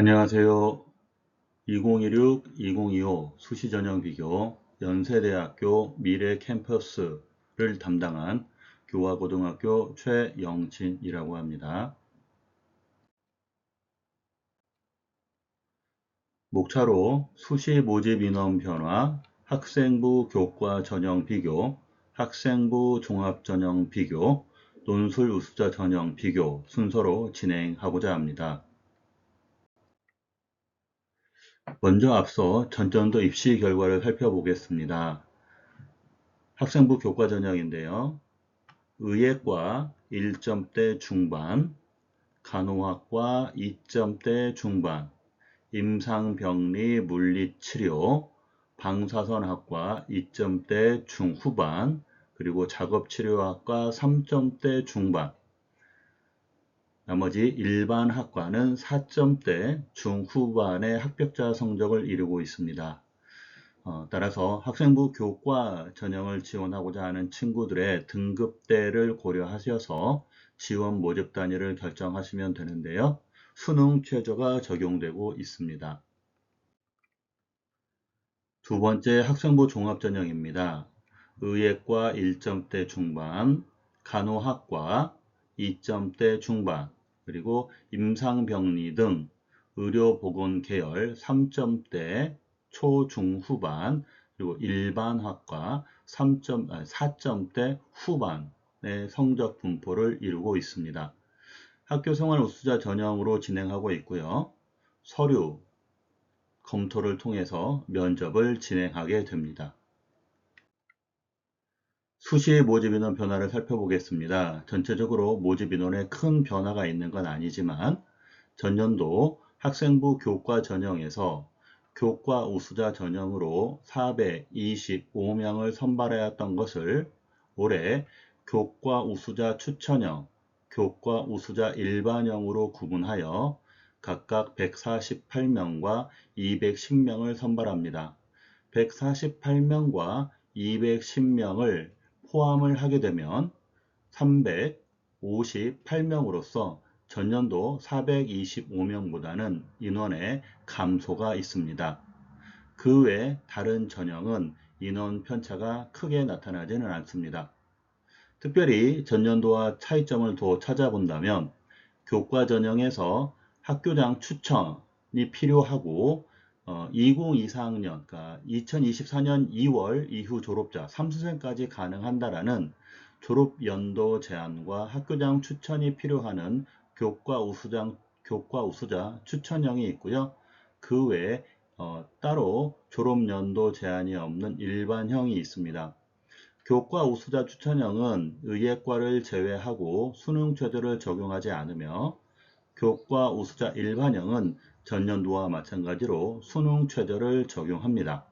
안녕하세요. 2016-2025 수시 전형 비교 연세대학교 미래 캠퍼스를 담당한 교화고등학교 최영진이라고 합니다. 목차로 수시 모집 인원 변화, 학생부 교과 전형 비교, 학생부 종합 전형 비교, 논술 우수자 전형 비교 순서로 진행하고자 합니다. 먼저 앞서 전년도 입시 결과를 살펴보겠습니다. 학생부 교과 전형인데요. 의예과 1점대 중반, 간호학과 2점대 중반, 임상병리 물리치료, 방사선학과 2점대 중후반, 그리고 작업치료학과 3점대 중반, 나머지 일반 학과는 4점대 중후반의 합격자 성적을 이루고 있습니다. 따라서 학생부 교과 전형을 지원하고자 하는 친구들의 등급대를 고려하셔서 지원 모집 단위를 결정하시면 되는데요. 수능 최저가 적용되고 있습니다. 두 번째 학생부 종합전형입니다. 의예과 1점대 중반, 간호학과 2점대 중반, 그리고 임상병리 등 의료보건 계열 3점대 초중후반, 그리고 일반학과 4점대 후반의 성적 분포를 이루고 있습니다. 학교생활 우수자 전형으로 진행하고 있고요. 서류 검토를 통해서 면접을 진행하게 됩니다. 수시 모집 인원 변화를 살펴보겠습니다. 전체적으로 모집 인원에 큰 변화가 있는 건 아니지만 전년도 학생부 교과 전형에서 교과 우수자 전형으로 425명을 선발하였던 것을 올해 교과 우수자 추천형, 교과 우수자 일반형으로 구분하여 각각 148명과 210명을 선발합니다. 148명과 210명을 포함을 하게 되면 358명으로서 전년도 425명보다는 인원의 감소가 있습니다. 그 외 다른 전형은 인원 편차가 크게 나타나지는 않습니다. 특별히 전년도와 차이점을 더 찾아본다면 교과 전형에서 학교장 추천이 필요하고 2024학년, 그러니까 2024년 2월 이후 졸업자 3수생까지 가능한다라는 졸업연도 제한과 학교장 추천이 필요한 교과 우수자 추천형이 있고요. 그 외에 따로 졸업연도 제한이 없는 일반형이 있습니다. 교과 우수자 추천형은 의예과를 제외하고 수능 최저를 적용하지 않으며 교과 우수자 일반형은 전년도와 마찬가지로 수능 최저를 적용합니다.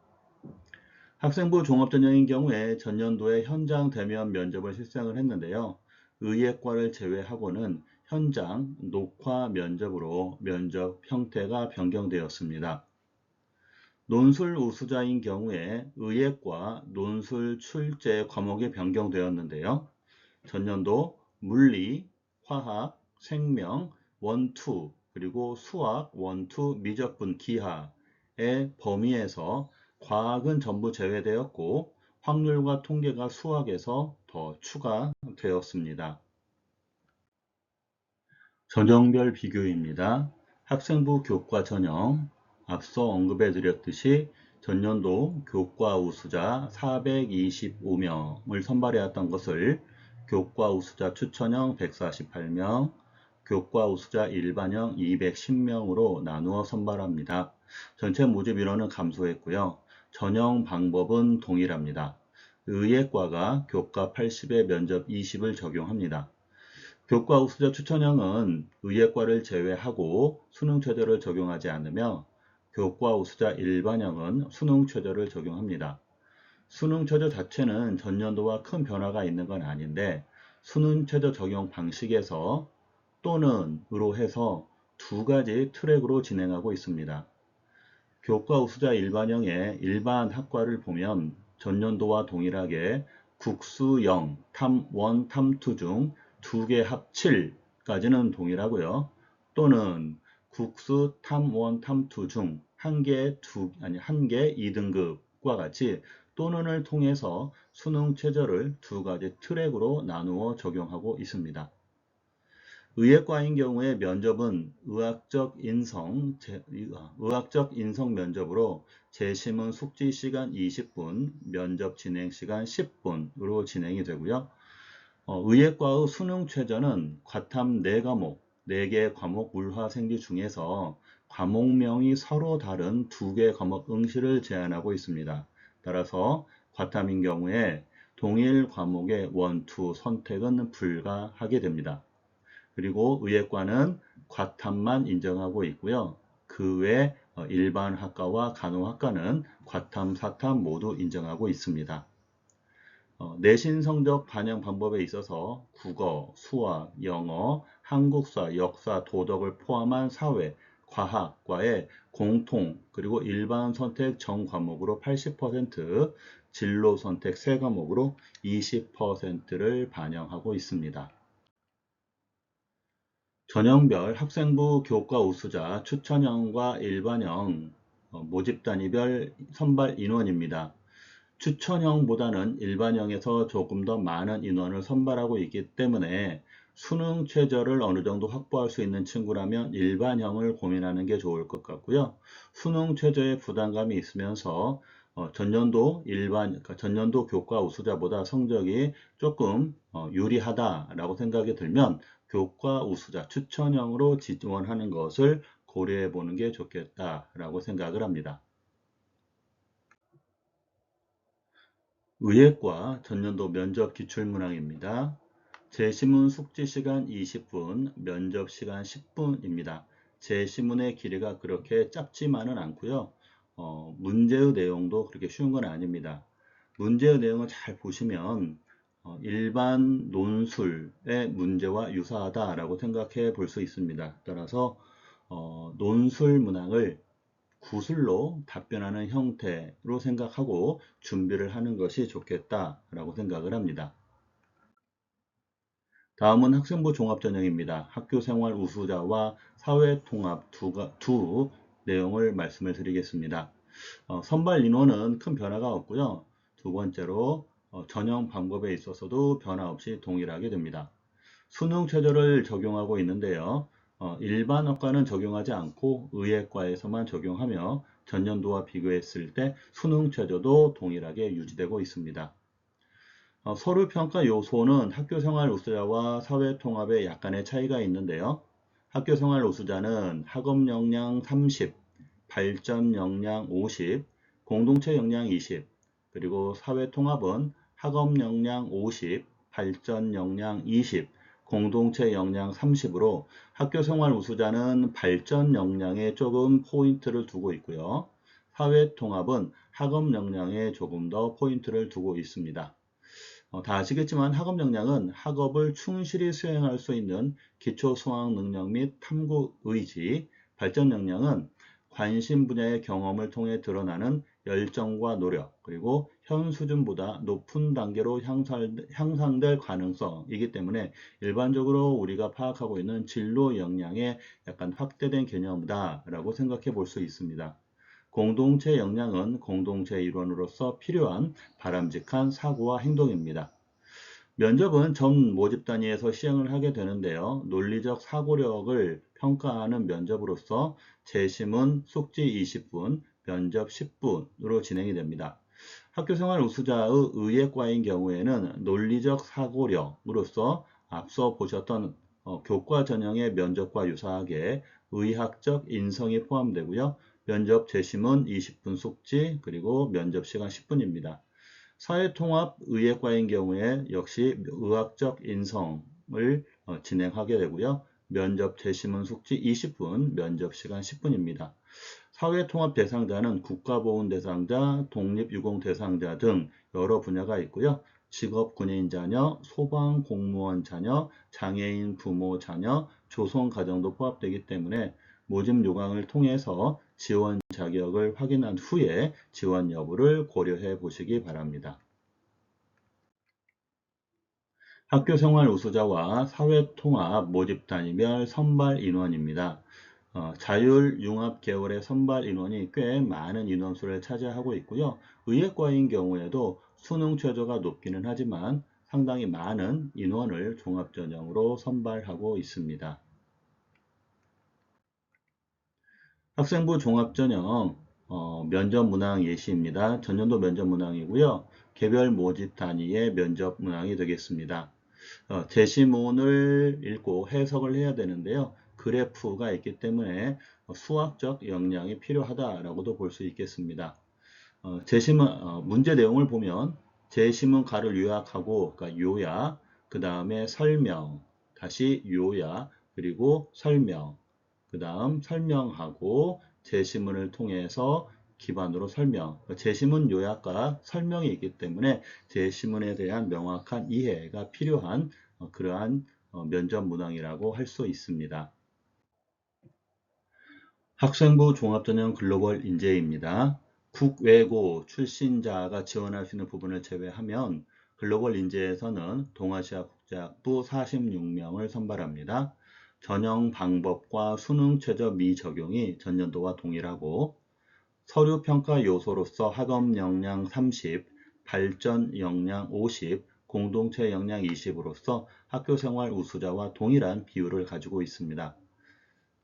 학생부 종합전형인 경우에 전년도에 현장 대면 면접을 실시를 했는데요. 의예과를 제외하고는 현장 녹화 면접으로 면접 형태가 변경되었습니다. 논술 우수자인 경우에 의예과 논술 출제 과목이 변경되었는데요. 전년도 물리, 화학, 생명, 원투, 그리고 수학, 원투, 미적분, 기하의 범위에서 과학은 전부 제외되었고 확률과 통계가 수학에서 더 추가되었습니다. 전형별 비교입니다. 학생부 교과 전형, 앞서 언급해 드렸듯이 전년도 교과 우수자 425명을 선발해왔던 것을 교과 우수자 추천형 148명, 교과 우수자 일반형 210명으로 나누어 선발합니다. 전체 모집 인원은 감소했고요. 전형 방법은 동일합니다. 의예과가 교과 80에 면접 20을 적용합니다. 교과 우수자 추천형은 의예과를 제외하고 수능 최저를 적용하지 않으며 교과 우수자 일반형은 수능 최저를 적용합니다. 수능 최저 자체는 전년도와 큰 변화가 있는 건 아닌데 수능 최저 적용 방식에서 또는으로 해서 두 가지 트랙으로 진행하고 있습니다. 교과 우수자 일반형의 일반 학과를 보면 전년도와 동일하게 국수 0, 탐 1, 탐 2 중 두 개 합 7까지는 동일하고요. 또는 국수 탐1, 탐2 중 한 개, 한 개 2등급과 같이 또는을 통해서 수능 최저를 두 가지 트랙으로 나누어 적용하고 있습니다. 의예과인 경우에 면접은 의학적 인성 면접으로 재심은 숙지 시간 20분, 면접 진행 시간 10분으로 진행이 되고요. 의예과의 수능 최저는 과탐 4과목, 4개 과목 물화생지 중에서 과목명이 서로 다른 2개 과목 응시를 제한하고 있습니다. 따라서 과탐인 경우에 동일 과목의 원투 선택은 불가하게 됩니다. 그리고 의예과는 과탐만 인정하고 있고요. 그 외 일반 학과와 간호학과는 과탐, 사탐 모두 인정하고 있습니다. 내신 성적 반영 방법에 있어서 국어, 수학, 영어, 한국사, 역사, 도덕을 포함한 사회, 과학과의 공통 그리고 일반 선택 전 과목으로 80%, 진로 선택 세 과목으로 20%를 반영하고 있습니다. 전형별 학생부 교과 우수자 추천형과 일반형 모집 단위별 선발 인원입니다. 추천형보다는 일반형에서 조금 더 많은 인원을 선발하고 있기 때문에 수능 최저를 어느 정도 확보할 수 있는 친구라면 일반형을 고민하는 게 좋을 것 같고요. 수능 최저에 부담감이 있으면서 전년도 교과 우수자보다 성적이 조금 유리하다라고 생각이 들면 교과 우수자 추천형으로 지원하는 것을 고려해 보는 게 좋겠다라고 생각을 합니다. 의예과 전년도 면접 기출문항입니다. 제시문 숙지 시간 20분, 면접 시간 10분입니다. 제시문의 길이가 그렇게 짧지만은 않고요. 문제의 내용도 그렇게 쉬운 건 아닙니다. 문제의 내용을 잘 보시면 일반 논술의 문제와 유사하다라고 생각해 볼 수 있습니다. 따라서 논술 문항을 구술로 답변하는 형태로 생각하고 준비를 하는 것이 좋겠다라고 생각을 합니다. 다음은 학생부 종합전형입니다. 학교생활 우수자와 사회통합 두 내용을 말씀을 드리겠습니다. 선발 인원은 큰 변화가 없고요. 두 번째로 전형 방법에 있어서도 변화 없이 동일하게 됩니다. 수능 최저를 적용하고 있는데요. 일반 학과는 적용하지 않고 의예과에서만 적용하며 전년도와 비교했을 때 수능 최저도 동일하게 유지되고 있습니다. 서류 평가 요소는 학교생활 우수자와 사회통합에 약간의 차이가 있는데요. 학교생활 우수자는 학업 역량 30, 발전 역량 50, 공동체 역량 20, 그리고 사회통합은 학업 역량 50, 발전 역량 20, 공동체 역량 30으로 학교생활 우수자는 발전 역량에 조금 포인트를 두고 있고요. 사회통합은 학업 역량에 조금 더 포인트를 두고 있습니다. 다 아시겠지만 학업 역량은 학업을 충실히 수행할 수 있는 기초 수학 능력 및 탐구 의지, 발전 역량은 관심 분야의 경험을 통해 드러나는 열정과 노력, 그리고 현 수준보다 높은 단계로 향상될 가능성이기 때문에 일반적으로 우리가 파악하고 있는 진로 역량의 약간 확대된 개념이다라고 생각해 볼 수 있습니다. 공동체 역량은 공동체 일원으로서 필요한 바람직한 사고와 행동입니다. 면접은 전 모집 단위에서 시행을 하게 되는데요. 논리적 사고력을 평가하는 면접으로서 재심은 숙지 20분, 면접 10분으로 진행이 됩니다. 학교생활 우수자의 의예과인 경우에는 논리적 사고력으로서 앞서 보셨던 교과 전형의 면접과 유사하게 의학적 인성이 포함되고요. 면접 재심은 20분 숙지 그리고 면접 시간 10분입니다. 사회통합 의예과인 경우에 역시 의학적 인성을 진행하게 되고요. 면접 재심은 숙지 20분, 면접 시간 10분입니다. 사회통합 대상자는 국가보훈 대상자, 독립유공 대상자 등 여러 분야가 있고요. 직업 군인 자녀, 소방 공무원 자녀, 장애인 부모 자녀, 조성 가정도 포함되기 때문에 모집 요강을 통해서 지원 자격을 확인한 후에 지원 여부를 고려해 보시기 바랍니다. 학교생활 우수자와 사회통합 모집 단위별 선발 인원입니다. 자율융합 계열의 선발 인원이 꽤 많은 인원수를 차지하고 있고요. 의예과인 경우에도 수능 최저가 높기는 하지만 상당히 많은 인원을 종합전형으로 선발하고 있습니다. 학생부 종합전형 면접 문항 예시입니다. 전년도 면접 문항이고요. 개별 모집 단위의 면접 문항이 되겠습니다. 제시문을 읽고 해석을 해야 되는데요. 그래프가 있기 때문에 수학적 역량이 필요하다라고도 볼 수 있겠습니다. 제시문 문제 내용을 보면 제시문 가를 요약하고 그러니까 요약, 그 다음에 설명, 다시 요약, 그리고 설명, 그 다음 설명하고 제시문을 통해서 기반으로 설명, 제시문 요약과 설명이 있기 때문에 제시문에 대한 명확한 이해가 필요한 그러한 면접 문항이라고 할 수 있습니다. 학생부 종합전형 글로벌 인재입니다. 국외고 출신자가 지원할 수 있는 부분을 제외하면 글로벌 인재에서는 동아시아 국제학부 46명을 선발합니다. 전형 방법과 수능 최저 미적용이 전년도와 동일하고 서류 평가 요소로서 학업 역량 30, 발전 역량 50, 공동체 역량 20으로서 학교생활 우수자와 동일한 비율을 가지고 있습니다.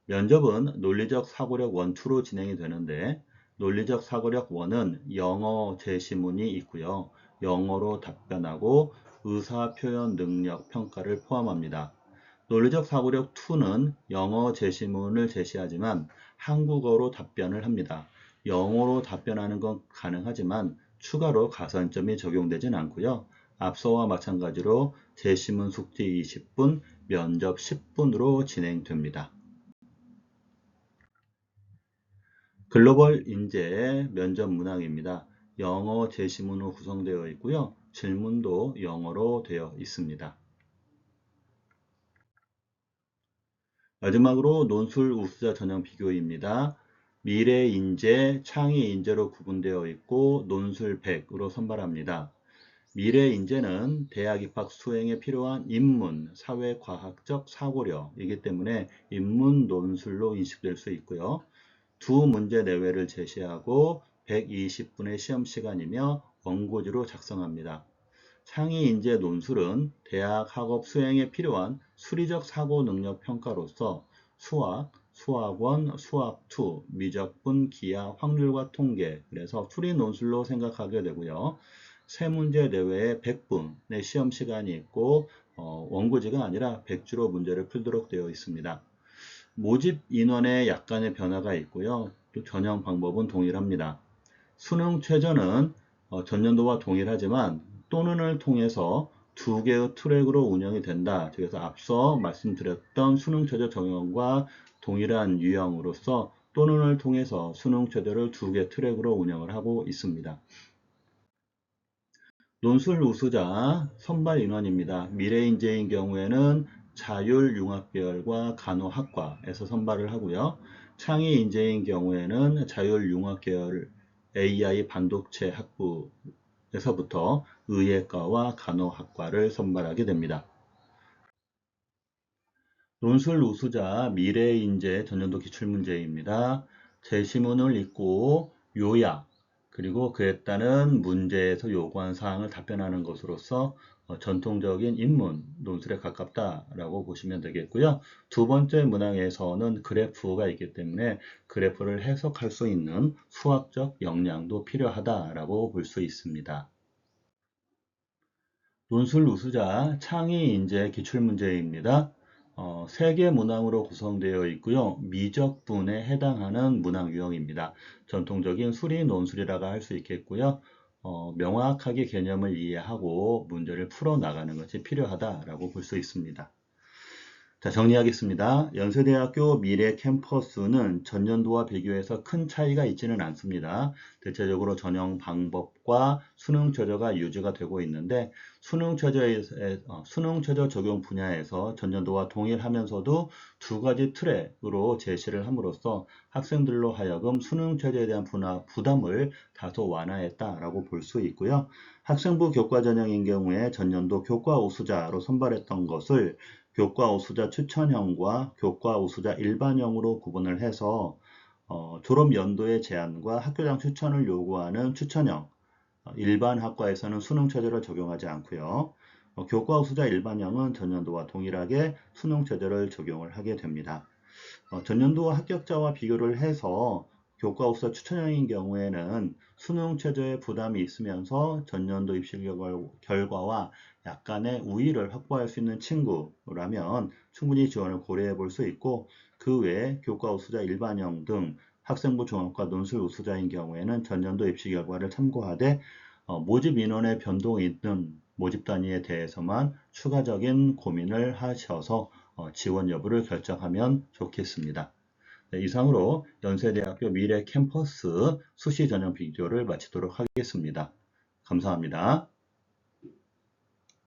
면접은 논리적 사고력 1, 2로 진행이 되는데 논리적 사고력 1은 영어 제시문이 있고요. 영어로 답변하고 의사표현 능력 평가를 포함합니다. 논리적 사고력 2는 영어 제시문을 제시하지만 한국어로 답변을 합니다. 영어로 답변하는 건 가능하지만 추가로 가산점이 적용되진 않고요. 앞서와 마찬가지로 제시문 숙지 20분, 면접 10분으로 진행됩니다. 글로벌 인재 면접 문항입니다. 영어 제시문으로 구성되어 있고요. 질문도 영어로 되어 있습니다. 마지막으로 논술 우수자 전형 비교입니다. 미래 인재, 창의 인재로 구분되어 있고 논술 100으로 선발합니다. 미래 인재는 대학 입학 수행에 필요한 인문, 사회과학적 사고력이기 때문에 인문 논술로 인식될 수 있고요. 두 문제 내외를 제시하고 120분의 시험 시간이며 원고지로 작성합니다. 창의 인재 논술은 대학 학업 수행에 필요한 수리적 사고 능력 평가로서 수학, 수학원, 수학2, 미적분, 기하, 확률과 통계, 그래서 수리 논술로 생각하게 되고요. 세 문제 내외에 100분의 시험 시간이 있고 원고지가 아니라 100주로 문제를 풀도록 되어 있습니다. 모집 인원에 약간의 변화가 있고요. 또 전형 방법은 동일합니다. 수능 최저는 전년도와 동일하지만 또는을 통해서 두 개의 트랙으로 운영이 된다. 그래서 앞서 말씀드렸던 수능 최저 전형과 동일한 유형으로서 또는을 통해서 수능 최저를 두 개 트랙으로 운영을 하고 있습니다. 논술 우수자 선발 인원입니다. 미래인재인 경우에는 자율융합계열과 간호학과에서 선발을 하고요. 창의인재인 경우에는 자율융합계열 AI 반도체 학부에서부터 의예과와 간호학과를 선발하게 됩니다. 논술 우수자 미래인재 전년도 기출문제입니다. 제시문을 읽고 요약, 그리고 그에 따른 문제에서 요구한 사항을 답변하는 것으로서 전통적인 인문 논술에 가깝다라고 보시면 되겠고요. 두 번째 문항에서는 그래프가 있기 때문에 그래프를 해석할 수 있는 수학적 역량도 필요하다라고 볼 수 있습니다. 논술 우수자 창의 인재 기출문제입니다. 3개 문항으로 구성되어 있고요. 미적분에 해당하는 문항 유형입니다. 전통적인 수리 논술이라고 할 수 있겠고요. 명확하게 개념을 이해하고 문제를 풀어나가는 것이 필요하다라고 볼 수 있습니다. 자, 정리하겠습니다. 연세대학교 미래 캠퍼스는 전년도와 비교해서 큰 차이가 있지는 않습니다. 대체적으로 전형 방법과 수능 최저가 유지가 되고 있는데 수능 최저 적용 분야에서 전년도와 동일하면서도 두 가지 트랙으로 제시를 함으로써 학생들로 하여금 수능 최저에 대한 부담을 다소 완화했다라고 볼 수 있고요. 학생부 교과 전형인 경우에 전년도 교과 우수자로 선발했던 것을 교과 우수자 추천형과 교과 우수자 일반형으로 구분을 해서 졸업 연도의 제한과 학교장 추천을 요구하는 추천형, 일반 학과에서는 수능 체제를 적용하지 않고요. 교과 우수자 일반형은 전년도와 동일하게 수능 체제를 적용을 하게 됩니다. 전년도와 합격자와 비교를 해서 교과 우수자 추천형인 경우에는 수능 체제에 부담이 있으면서 전년도 입시 결과와 약간의 우위를 확보할 수 있는 친구라면 충분히 지원을 고려해 볼 수 있고, 그 외에 교과 우수자 일반형 등 학생부 종합과 논술 우수자인 경우에는 전년도 입시 결과를 참고하되 모집 인원의 변동이 있는 모집 단위에 대해서만 추가적인 고민을 하셔서 지원 여부를 결정하면 좋겠습니다. 네, 이상으로 연세대학교 미래 캠퍼스 수시 전형 비교를 마치도록 하겠습니다. 감사합니다.